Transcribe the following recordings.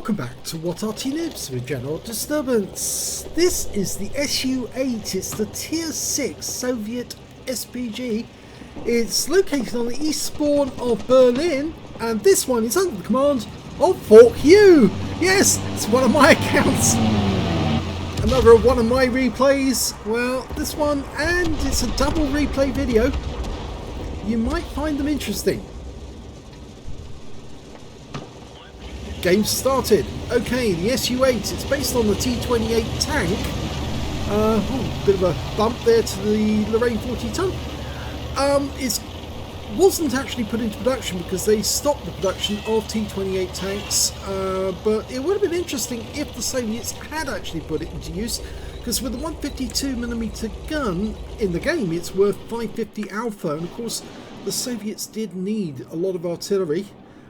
Welcome back to What Arty Noobs with General Disturbance. This is the SU-8, it's the Tier 6 Soviet SPG. It's located on the east spawn of Berlin, and this one is under the command of Fork U. Yes, it's one of my accounts. Another one of my replays. Well, this one, and it's a double replay video. You might find them interesting. Game started. Okay, the SU-8, it's based on the T-28 tank. Bit of a bump there to the Lorraine 40 ton. It wasn't actually put into production because they stopped the production of T-28 tanks, but it would have been interesting if the Soviets had actually put it into use, because with the 152mm gun in the game, it's worth 550 alpha, and of course the Soviets did need a lot of artillery.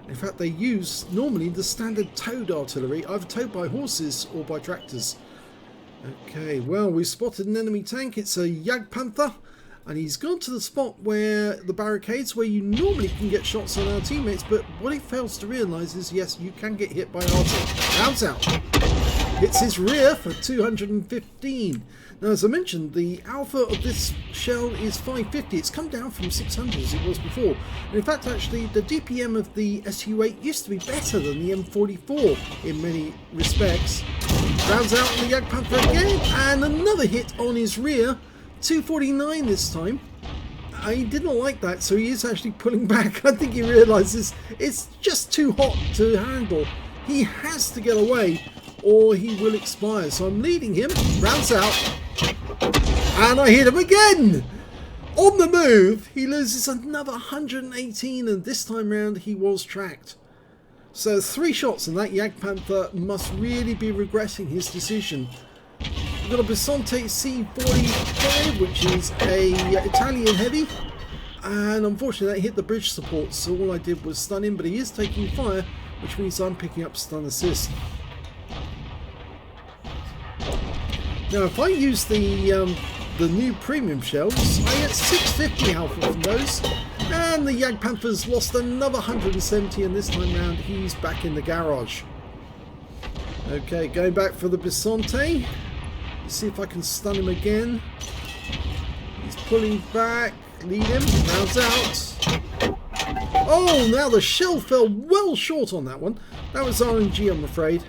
In fact, they use normally the standard towed artillery, either towed by horses or by tractors. Okay, well, we spotted an enemy tank. It's a Jagdpanther, and he's gone to the spot where the barricades, where you normally can get shots on our teammates, but what he fails to realise is, yes, you can get hit by Arty. Rounds out. Hits his rear for 215. Now, as I mentioned, the alpha of this shell is 550. It's come down from 600 as it was before. And in fact, actually, the DPM of the SU-8 used to be better than the M44 in many respects. Rounds out on the Jagdpanther again, and another hit on his rear. 249 this time. He didn't like that, so he is actually pulling back. I think he realises it's just too hot to handle. He has to get away, or he will expire. So I'm leading him. Rounds out. And I hit him again! On the move, he loses another 118, and this time round he was tracked. So 3 shots, and that Jagdpanther must really be regretting his decision. We've got a Bisonte C45, which is a Italian heavy, and unfortunately that hit the bridge support, so all I did was stun him, but he is taking fire, which means I'm picking up stun assist. Now, if I use the new premium shells, I get 650 alpha from those, and the Jagdpanther's lost another 170, and this time round he's back in the garage. Okay, going back for the Bisonte. Let's see if I can stun him again. He's pulling back. Lead him. Rounds out. Oh, now the shell fell well short on that one. That was RNG, I'm afraid.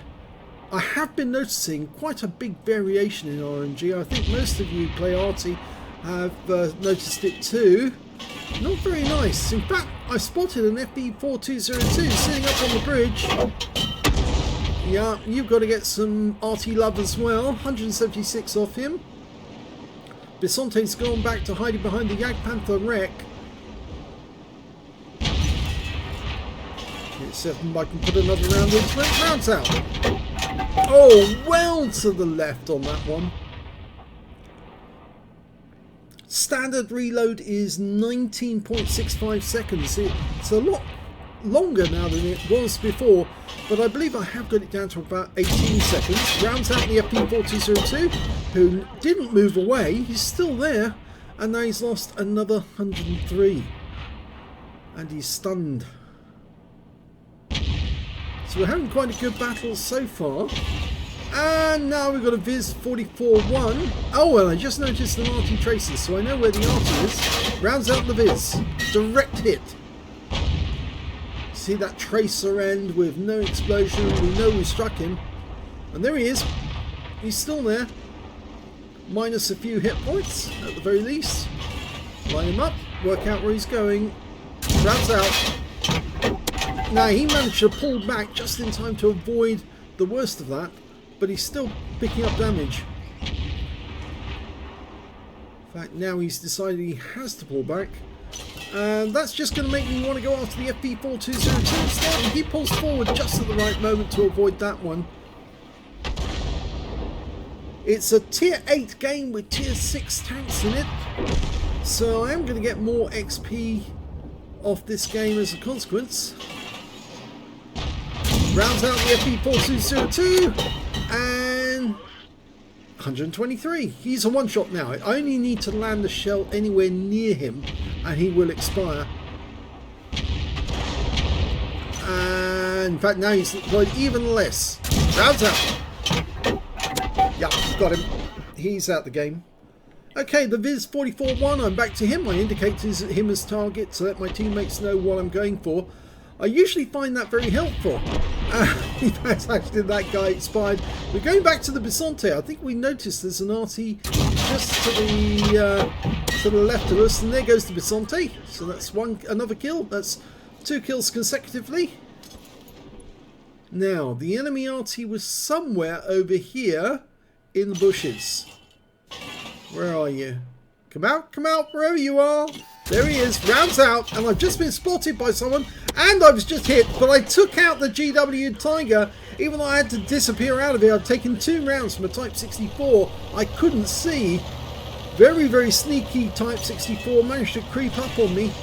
I have been noticing quite a big variation in RNG. I think most of you play Arty have noticed it too. Not very nice. In fact, I spotted an FB4202 sitting up on the bridge. Yeah, you've got to get some Arty love as well. 176 off him. Bisonte's gone back to hiding behind the Jagdpanther wreck. Let's see if I can put another round into it. Rounds out. Oh, well to the left on that one. Standard reload is 19.65 seconds. It's a lot longer now than it was before, but I believe I have got it down to about 18 seconds. Rounds out the FP4202, who didn't move away. He's still there, and now he's lost another 103, and he's stunned. So we're having quite a good battle so far. And now we've got a Viz 44-1. Oh, well, I just noticed an Arty tracer, so I know where the Arty is. Rounds out the Viz. Direct hit. See that tracer end with no explosion. We know we struck him. And there he is. He's still there. Minus a few hit points, at the very least. Line him up. Work out where he's going. Rounds out. Now, he managed to pull back just in time to avoid the worst of that, but he's still picking up damage. In fact, now he's decided he has to pull back, and that's just going to make me want to go after the FP4202 instead, and he pulls forward just at the right moment to avoid that one. It's a Tier 8 game with Tier 6 tanks in it, so I am going to get more XP off this game as a consequence. Rounds out the FP4202, and 123. He's a one-shot now. I only need to land the shell anywhere near him, and he will expire. And And in fact, now he's deployed even less. Rounds out. Yeah, got him. He's out the game. Okay, the Viz 44-1, I'm back to him. I indicate him as target to let my teammates know what I'm going for. I usually find that very helpful. In fact, actually, that guy expired. We're going back to the Bisonte. I think we noticed there's an Arty just to the left of us, and there goes the Bisonte. So that's another kill. That's 2 kills consecutively. Now, the enemy Arty was somewhere over here in the bushes. Where are you? Come out, wherever you are. There he is, rounds out, and I've just been spotted by someone, and I was just hit, but I took out the GW Tiger, even though I had to disappear out of it. I've taken 2 rounds from a Type 64. I couldn't see. Very, very sneaky Type 64, managed to creep up on me.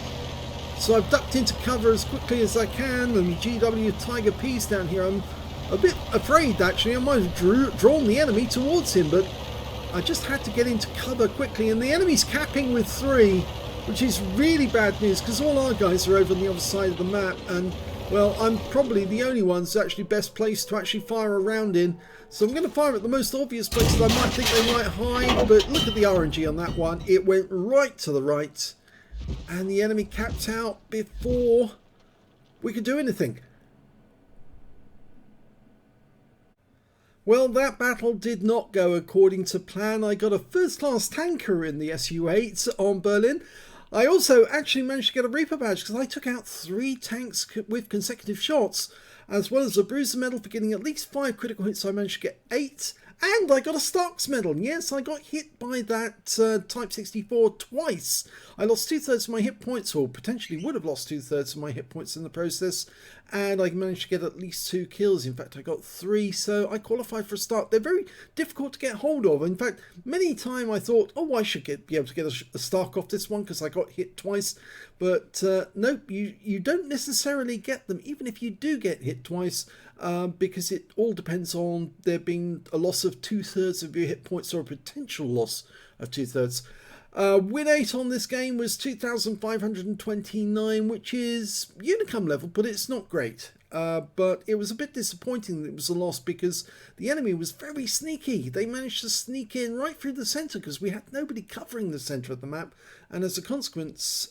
So I've ducked into cover as quickly as I can, and the GW Tiger P's down here. I'm a bit afraid, actually. I might have drawn the enemy towards him, but I just had to get into cover quickly, and the enemy's capping with 3, which is really bad news because all our guys are over on the other side of the map, and well, I'm probably the only one that's actually best placed to actually fire a round in. So I'm going to fire at the most obvious places I might think they might hide, but look at the RNG on that one. It went right to the right, and the enemy capped out before we could do anything. Well, that battle did not go according to plan. I got a first-class tanker in the SU-8 on Berlin. I also actually managed to get a Reaper badge because I took out 3 tanks with consecutive shots, as well as a Bruiser medal for getting at least 5 critical hits. So I managed to get 8, and I got a Starks medal. Yes, I got hit by that Type 64 twice. I lost 2/3 of my hit points, or potentially would have lost 2/3 of my hit points in the process, and I managed to get at least 2 kills. In fact, I got 3, so I qualified for a start. They're very difficult to get hold of. In fact, many times I thought, oh, I should be able to get a Stark off this one because I got hit twice, but nope, you don't necessarily get them, even if you do get hit twice, because it all depends on there being a loss of 2/3 of your hit points or a potential loss of 2/3. Win 8 on this game was 2,529, which is Unicum level, but it's not great. But it was a bit disappointing that it was a loss because the enemy was very sneaky. They managed to sneak in right through the centre because we had nobody covering the centre of the map. And as a consequence,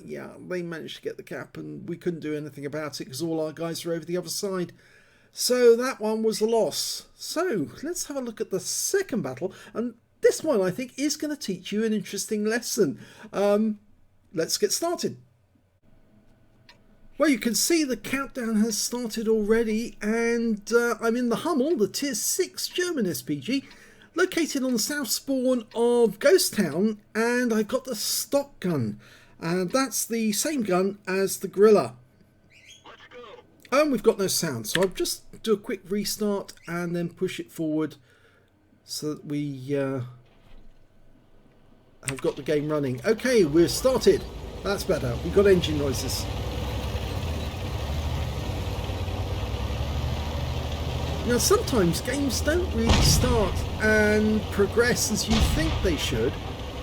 yeah, they managed to get the cap and we couldn't do anything about it because all our guys were over the other side. So that one was a loss. So let's have a look at the second battle. And this one, I think, is going to teach you an interesting lesson. Let's get started. Well, you can see the countdown has started already, and I'm in the Hummel, the Tier 6 German SPG, located on the south spawn of Ghost Town, and I've got the stock gun, and that's the same gun as the Gorilla. And we've got no sound, so I'll just do a quick restart and then push it forward so that we have got the game running. Okay, we're started. That's better. We've got engine noises. Now, sometimes games don't really start and progress as you think they should.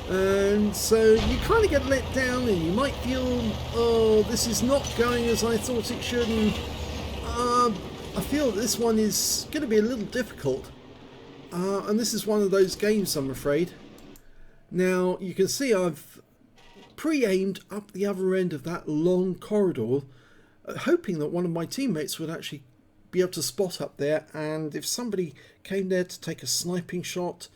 And so you kind of get let down and you might feel, oh, this is not going as I thought it should. And I feel that this one is going to be a little difficult. And this is one of those games, I'm afraid. Now, you can see I've pre-aimed up the other end of that long corridor, hoping that one of my teammates would actually be able to spot up there, and if somebody came there to take a sniping shot,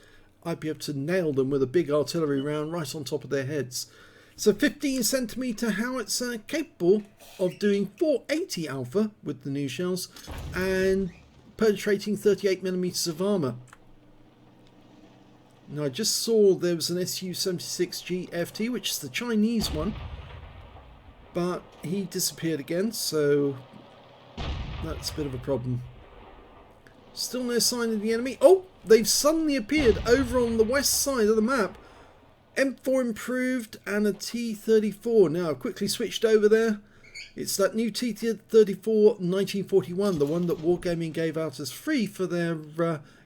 I'd be able to nail them with a big artillery round right on top of their heads. So 15cm howitzer capable of doing 480 alpha with the new shells and penetrating 38mm of armour. Now, I just saw there was an SU-76 GFT, which is the Chinese one, but he disappeared again, so that's a bit of a problem. Still no sign of the enemy. Oh, they've suddenly appeared over on the west side of the map. M4 improved and a T-34. Now, I've quickly switched over there. It's that new T-34 1941, the one that Wargaming gave out as free for their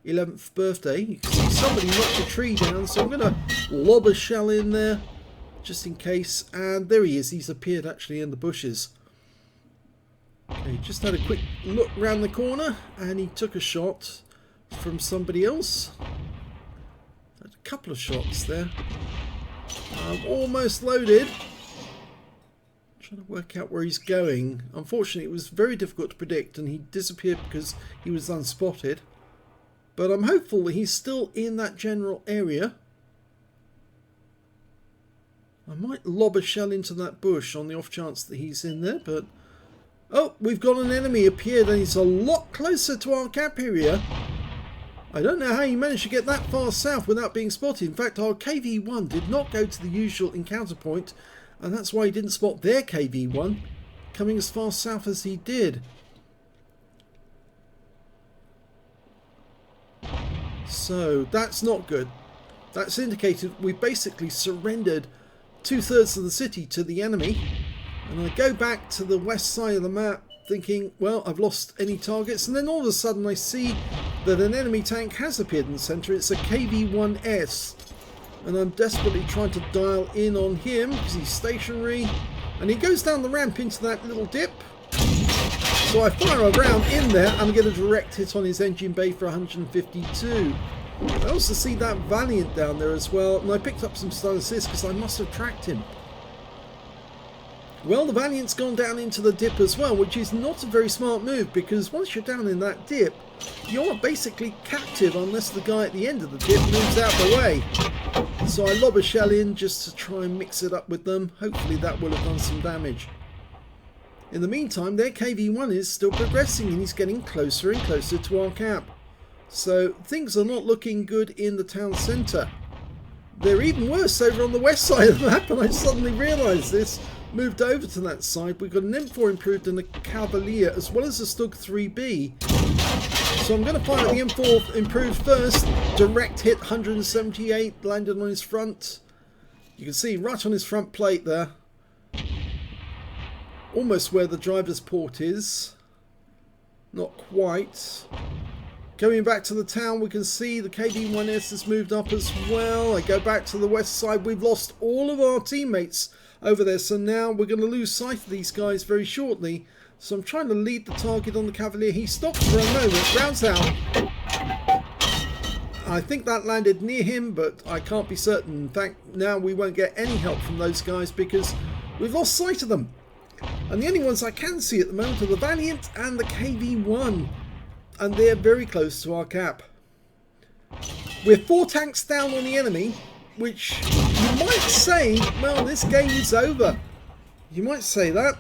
11th birthday. You can see somebody knocked a tree down, so I'm going to lob a shell in there just in case. And there he is. He's appeared actually in the bushes. Okay, just had a quick look round the corner and he took a shot from somebody else. Had a couple of shots there. I'm almost loaded. Trying to work out where he's going. Unfortunately, it was very difficult to predict and he disappeared because he was unspotted. But I'm hopeful that he's still in that general area. I might lob a shell into that bush on the off chance that he's in there, but... Oh, we've got an enemy appeared and he's a lot closer to our cap area. I don't know how he managed to get that far south without being spotted. In fact, our KV-1 did not go to the usual encounter point, and that's why he didn't spot their KV-1 coming as far south as he did. So that's not good. That's indicated we basically surrendered 2/3 of the city to the enemy. And I go back to the west side of the map thinking, well, I've lost any targets, and then all of a sudden I see that an enemy tank has appeared in the centre. It's a KV-1S, and I'm desperately trying to dial in on him because he's stationary, and he goes down the ramp into that little dip. So I fire a round in there and I get a direct hit on his engine bay for 152. I also see that Valiant down there as well, and I picked up some stun assists because I must have tracked him. Well, the Valiant's gone down into the dip as well, which is not a very smart move because once you're down in that dip, you're basically captive unless the guy at the end of the dip moves out the way. So I lob a shell in just to try and mix it up with them. Hopefully that will have done some damage. In the meantime, their KV-1 is still progressing and he's getting closer and closer to our cap. So things are not looking good in the town centre. They're even worse over on the west side of the map, and I suddenly realised this. Moved over to that side. We've got an M4 improved and a Cavalier as well as a Stug 3B. So I'm going to fire the M4 improved first. Direct hit, 178, landed on his front. You can see right on his front plate there. Almost where the driver's port is. Not quite. Going back to the town, we can see the KV-1S has moved up as well. I go back to the west side. We've lost all of our teammates over there, so now we're going to lose sight of these guys very shortly. So I'm trying to lead the target on the Cavalier. He stops for a moment, rounds out. I think that landed near him, but I can't be certain. In fact, now we won't get any help from those guys because we've lost sight of them. And the only ones I can see at the moment are the Valiant and the KV-1. And they're very close to our cap. We're 4 tanks down on the enemy, which you might say, well, this game is over. You might say that.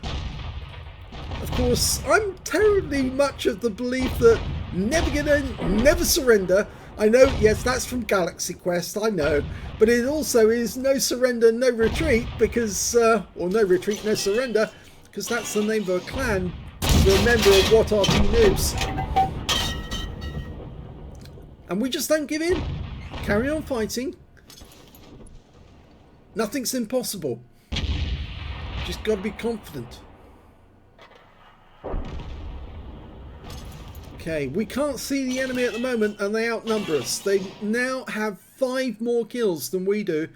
Of course, I'm terribly much of the belief that never give in, never surrender. I know, yes, that's from Galaxy Quest, I know. But it also is no surrender, no retreat, because, or no retreat, no surrender, because that's the name of a clan for a member of What Are Two Noobs. And we just don't give in. Carry on fighting. Nothing's impossible. Just got to be confident. Okay, we can't see the enemy at the moment and they outnumber us. They now have 5 more kills than we do.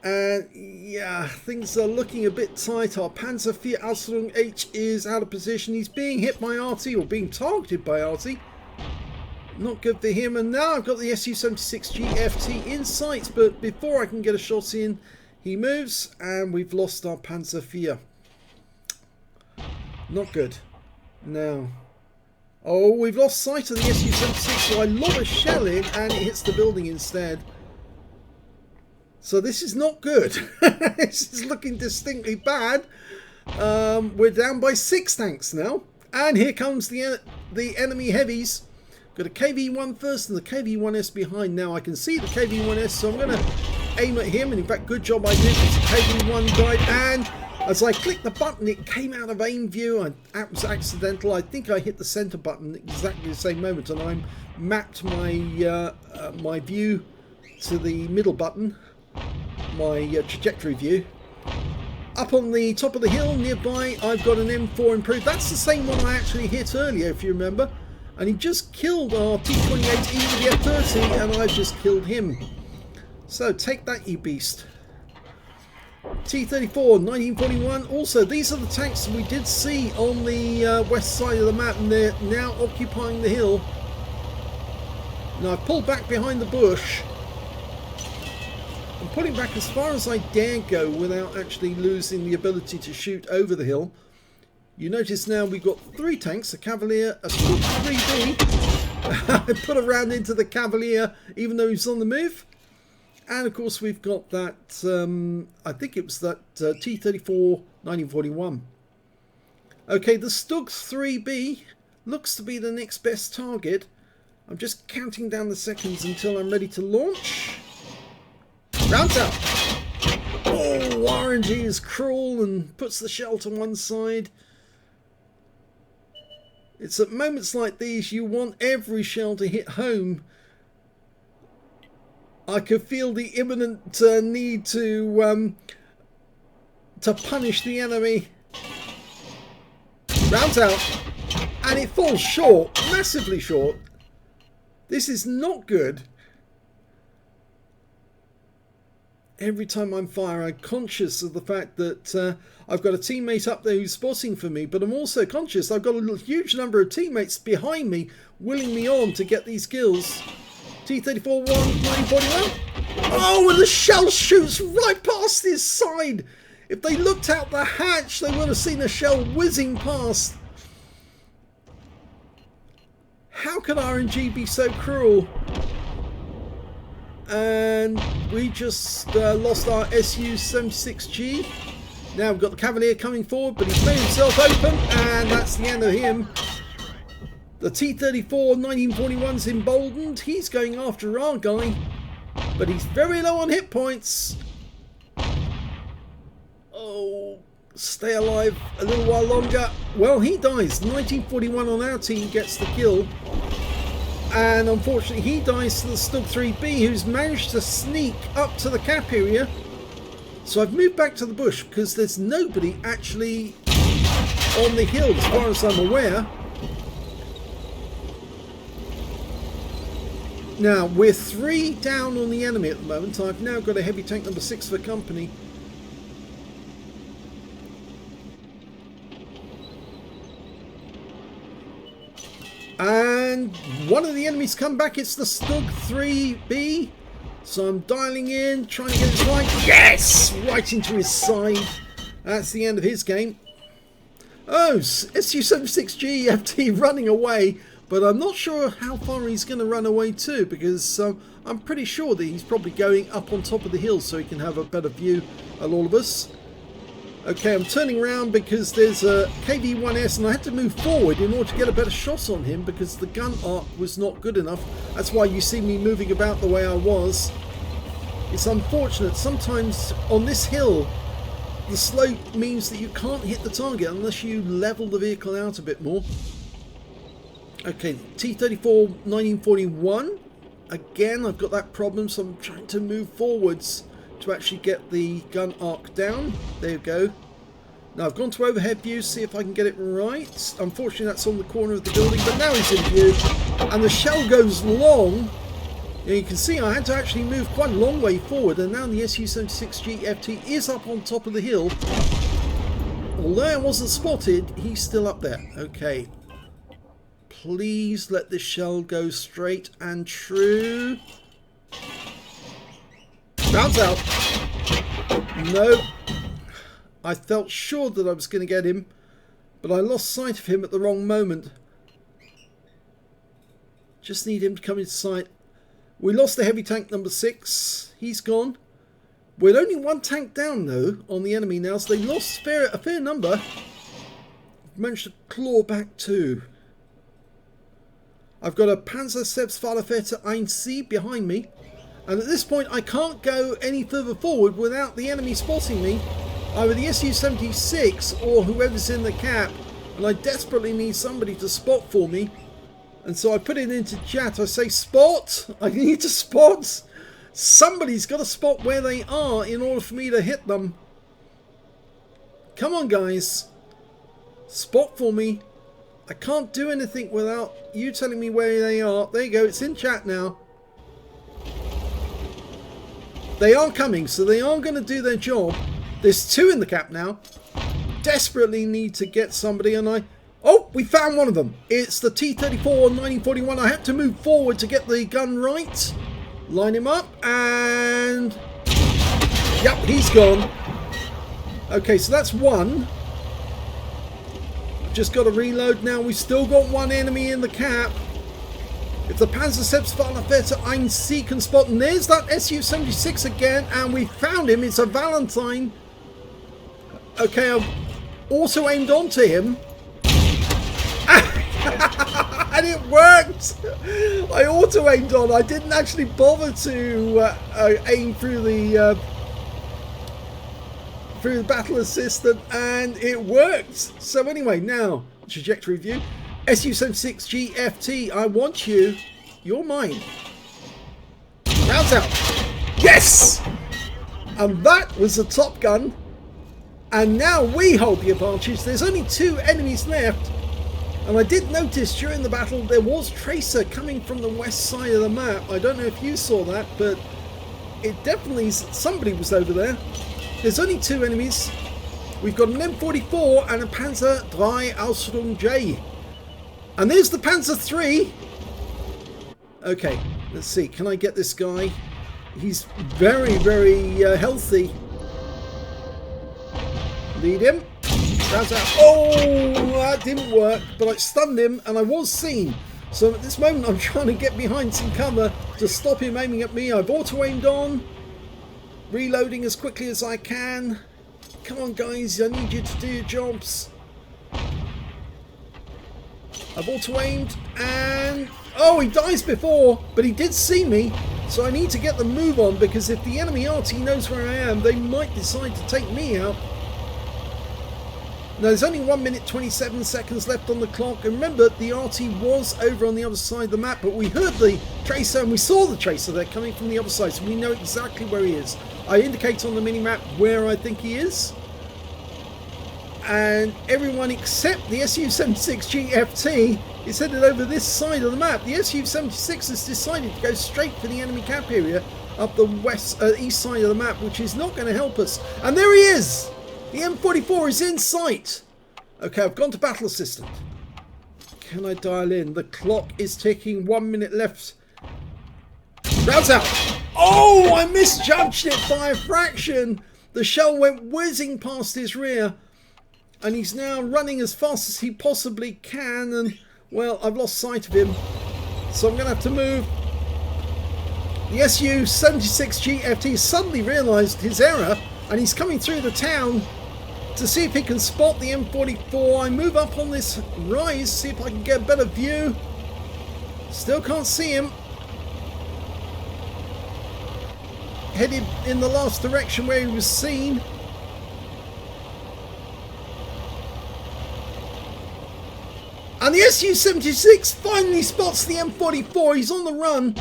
And yeah, things are looking a bit tight. Our Panzer IV Aslains H is out of position. He's being hit by Arty, or being targeted by Arty. Not good for him. And now I've got the SU-76 GFT in sight, but before I can get a shot in, he moves and we've lost our Panzer IV. Not good. Now, oh, we've lost sight of the SU-76, so I lob a shell in and it hits the building instead. So this is not good. This is looking distinctly bad. We're down by 6 tanks now. And here comes the enemy heavies. Got a KV-1 first and the KV-1S behind. Now I can see the KV-1S, so I'm going to aim at him. And in fact, good job I did. The KV-1 died. And as I clicked the button, it came out of aim view. That was accidental. I think I hit the center button exactly the same moment. And I mapped my, my view to the middle button. My trajectory view. Up on the top of the hill nearby, I've got an M4 improved. That's the same one I actually hit earlier, if you remember. And he just killed our T-28E with the F-30, and I've just killed him. So take that, you beast. T-34, 1941. Also, these are the tanks we did see on the west side of the map, and they're now occupying the hill. Now, I've pulled back behind the bush. I'm pulling back as far as I dare go without actually losing the ability to shoot over the hill. You notice now we've got 3 tanks, a Cavalier, a Stug 3B. I put a round into the Cavalier even though he's on the move. And of course we've got that, I think it was that T-34 1941. Okay, the Stug 3B looks to be the next best target. I'm just counting down the seconds until I'm ready to launch. Rounds out. Oh, RNG is cruel and puts the shell to one side. It's at moments like these you want every shell to hit home. I could feel the imminent need to punish the enemy. Rounds out, and it falls short, massively short. This is not good. Every time I'm firing, I'm conscious of the fact that I've got a teammate up there who's spotting for me, but I'm also conscious I've got a huge number of teammates behind me willing me on to get these kills. T-34 1941. Oh, and the shell shoots right past his side. If they looked out the hatch, they would have seen a shell whizzing past. How could RNG be so cruel? And we just lost our SU-76G. Now we've got the Cavalier coming forward, but he's made himself open, and that's the end of him. The T-34 1941's emboldened. He's going after our guy, but he's very low on hit points. Oh, stay alive a little while longer. Well, he dies. 1941 on our team gets the kill. And unfortunately, he dies to the Stug 3B, who's managed to sneak up to the cap area. So I've moved back to the bush because there's nobody actually on the hill as far as I'm aware. Now, we're 3 down on the enemy at the moment. I've now got a heavy tank number 6 for company. And one of the enemies come back. It's the Stug 3B. So I'm dialing in, trying to get it right. Yes! Right into his side. That's the end of his game. Oh, SU-76G FT running away. But I'm not sure how far he's going to run away to, because I'm pretty sure that he's probably going up on top of the hill so he can have a better view at all of us. Okay, I'm turning around because there's a KV-1S and I had to move forward in order to get a better shot on him because the gun arc was not good enough. That's why you see me moving about the way I was. It's unfortunate. Sometimes on this hill, the slope means that you can't hit the target unless you level the vehicle out a bit more. Okay, T-34 1941. Again, I've got that problem, so I'm trying to move forwards to actually get the gun arc down. There you go. Now I've gone to overhead view, see if I can get it right. Unfortunately that's on the corner of the building, but now he's in view. And the shell goes long. And you can see I had to actually move quite a long way forward, and now the SU-76G FT is up on top of the hill. Although I wasn't spotted, he's still up there. Okay. Please let this shell go straight and true. Rounds out. No. I felt sure that I was going to get him, but I lost sight of him at the wrong moment. Just need him to come into sight. We lost the heavy tank number 6. He's gone. We're only 1 tank down though on the enemy now, so they lost a fair number. Managed to claw back 2. I've got a Panzer Selbstfahrerfährte 1C behind me. And at this point I can't go any further forward without the enemy spotting me. Either the SU-76 or whoever's in the cap. And I desperately need somebody to spot for me. And so I put it into chat. I say, spot! I need to spot! Somebody's got to spot where they are in order for me to hit them. Come on guys. Spot for me. I can't do anything without you telling me where they are. There you go, it's in chat now. They are coming, so they are going to do their job. There's 2 in the cap now. Desperately need to get somebody, and oh, we found one of them. It's the T-34 1941. I had to move forward to get the gun right. Line him up, and yep, he's gone. Okay, so that's 1. Just got to reload now. We've still got 1 enemy in the cap. If the Panzercepstfaller Vetter ein Sie can spot, and there's that SU-76 again, and we found him. It's a Valentine. Okay, I've also aimed onto him. And it worked! I auto-aimed on. I didn't actually bother to aim through the battle assistant, and it worked. So anyway, now, trajectory view. SU-76 GFT, I want you. You're mine. Rounds out. Yes! And that was the Top Gun. And now we hold the advantage. There's only 2 enemies left. And I did notice during the battle there was Tracer coming from the west side of the map. I don't know if you saw that, but it definitely, somebody was over there. There's only 2 enemies. We've got an M44 and a Panzer III Ausrüstung J. And there's the Panzer III. Okay, let's see. Can I get this guy? He's very, very healthy. Lead him. Rounds out. Oh, that didn't work, but I stunned him and I was seen. So at this moment I'm trying to get behind some cover to stop him aiming at me. I've auto-aimed on. Reloading as quickly as I can. Come on guys, I need you to do your jobs. I've auto-aimed and... oh, he dies before, but he did see me. So I need to get the move on, because if the enemy Arty knows where I am, they might decide to take me out. Now, there's only 1 minute 27 seconds left on the clock. And remember, the Arty was over on the other side of the map, but we heard the Tracer and we saw the Tracer there coming from the other side, so we know exactly where he is. I indicate on the mini-map where I think he is. And everyone except the SU-76 GFT is headed over this side of the map. The SU-76 has decided to go straight for the enemy cap area up the east side of the map, which is not going to help us. And there he is! The M44 is in sight. Okay, I've gone to Battle Assistant. Can I dial in? The clock is ticking. 1 minute left. Rounds out. Oh, I misjudged it by a fraction. The shell went whizzing past his rear. And he's now running as fast as he possibly can. And, well, I've lost sight of him. So I'm going to have to move. The SU-76 GFT suddenly realised his error. And he's coming through the town to see if he can spot the M44. I move up on this rise, see if I can get a better view. Still can't see him. Headed in the last direction where he was seen. And the SU-76 finally spots the M44. He's on the run.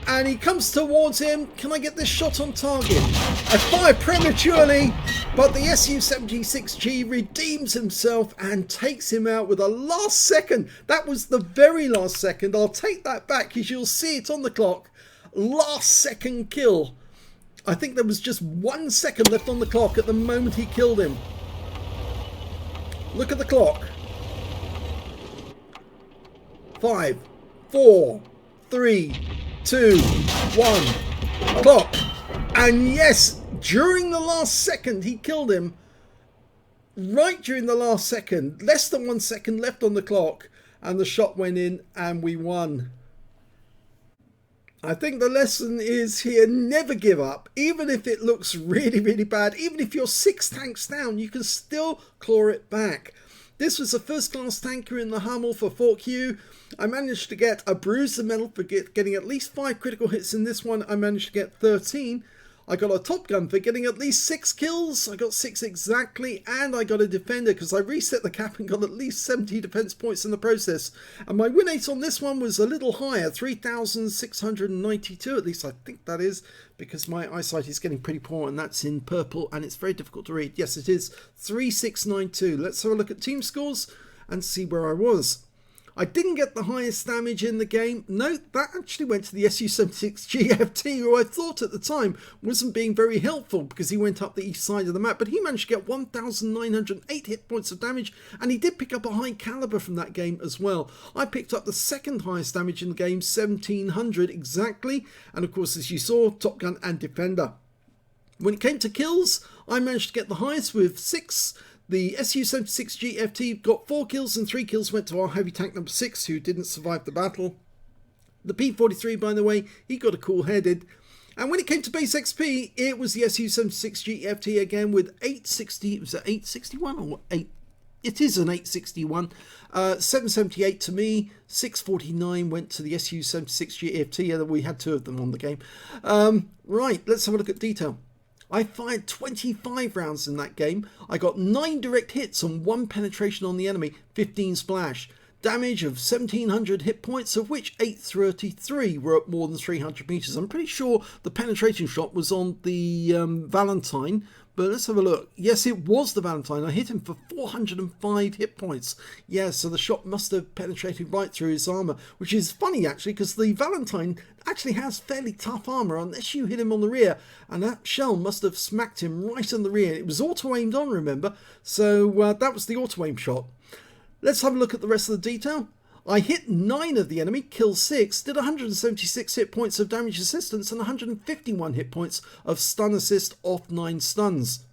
And he comes towards him. Can I get this shot on target? I fire prematurely, but the SU-76G redeems himself and takes him out with a last second. That was the very last second. I'll take that back because you'll see it on the clock. Last second kill. I think there was just 1 second left on the clock at the moment he killed him. Look at the clock. 5, 4, 3, 2, 1, clock. And yes, during the last second he killed him. Right during the last second, less than 1 second left on the clock, and the shot went in and we won. I think the lesson is here, never give up. Even if it looks really, really bad, even if you're 6 tanks down, you can still claw it back. This was a first class tanker in the Hummel for Fort Q. I managed to get a bruiser medal for getting at least 5 critical hits in this one. I managed to get 13. I got a Top Gun for getting at least 6 kills. I got 6 exactly, and I got a Defender because I reset the cap and got at least 70 defense points in the process. And my win rate on this one was a little higher, 3,692, at least I think that is, because my eyesight is getting pretty poor, and that's in purple, and it's very difficult to read. Yes, it is 3692. Let's have a look at team scores and see where I was. I didn't get the highest damage in the game. No, that actually went to the SU-76 GFT, who I thought at the time wasn't being very helpful because he went up the east side of the map, but he managed to get 1,908 hit points of damage, and he did pick up a high caliber from that game as well. I picked up the second highest damage in the game, 1,700 exactly, and of course, as you saw, Top Gun and Defender. When it came to kills, I managed to get the highest with 6. The SU-76 GFT got 4 kills, and 3 kills went to our heavy tank number 6, who didn't survive the battle. The P-43, by the way, he got a cool-headed. And when it came to base XP, it was the SU-76 GFT again with 860, was it 861 or 8? It is an 861. 778 to me, 649 went to the SU-76 GFT, and we had 2 of them on the game. Right, let's have a look at detail. I fired 25 rounds in that game. I got 9 direct hits and 1 penetration on the enemy, 15 splash. Damage of 1,700 hit points, of which 833 were at more than 300 meters. I'm pretty sure the penetration shot was on the Valentine, but let's have a look. Yes, it was the Valentine. I hit him for 405 hit points. Yeah, so the shot must have penetrated right through his armor, which is funny actually, because the Valentine actually has fairly tough armor unless you hit him on the rear, and that shell must have smacked him right on the rear. It was auto-aimed on, remember, so that was the auto-aim shot. Let's have a look at the rest of the detail. I hit 9 of the enemy, killed 6, did 176 hit points of damage assistance and 151 hit points of stun assist off 9 stuns.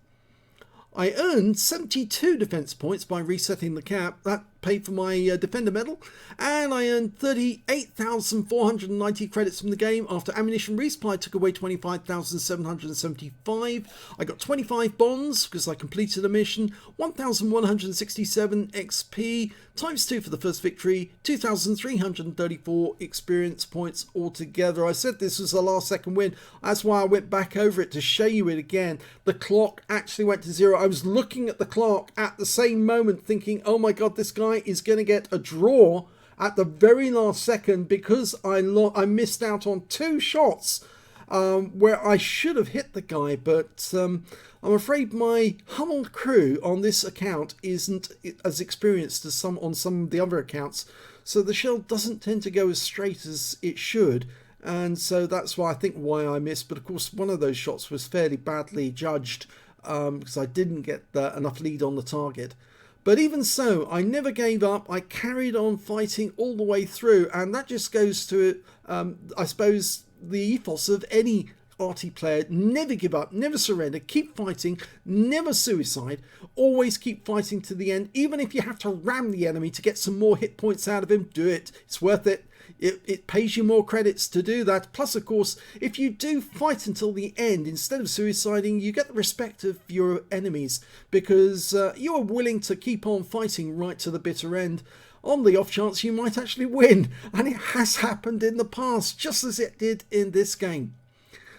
I earned 72 defense points by resetting the cap. That paid for my Defender medal, and I earned 38,490 credits from the game. After ammunition resupply took away 25,775. I got 25 bonds because I completed a mission, 1,167 XP, ×2 for the first victory, 2,334 experience points altogether. I said this was the last second win. That's why I went back over it to show you it again. The clock actually went to 0. I was looking at the clock at the same moment thinking, oh my god, this guy is going to get a draw at the very last second because I missed out on 2 shots where I should have hit the guy, but I'm afraid my Hummel crew on this account isn't as experienced as some of the other accounts, so the shell doesn't tend to go as straight as it should, and so that's why I missed. But of course one of those shots was fairly badly judged because I didn't get enough lead on the target. But even so, I never gave up. I carried on fighting all the way through, and that just goes to, I suppose, the ethos of any Arty player. Never give up, never surrender, keep fighting, never suicide, always keep fighting to the end. Even if you have to ram the enemy to get some more hit points out of him, do it. It's worth it. It pays you more credits to do that. Plus, of course, if you do fight until the end, instead of suiciding, you get the respect of your enemies because you are willing to keep on fighting right to the bitter end on the off chance you might actually win. And it has happened in the past, just as it did in this game.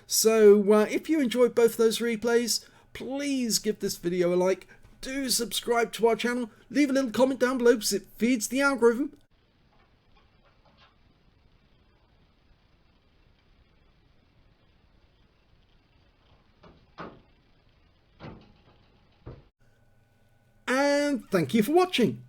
So if you enjoyed both those replays, please give this video a like. Do subscribe to our channel. Leave a little comment down below because it feeds the algorithm. And thank you for watching.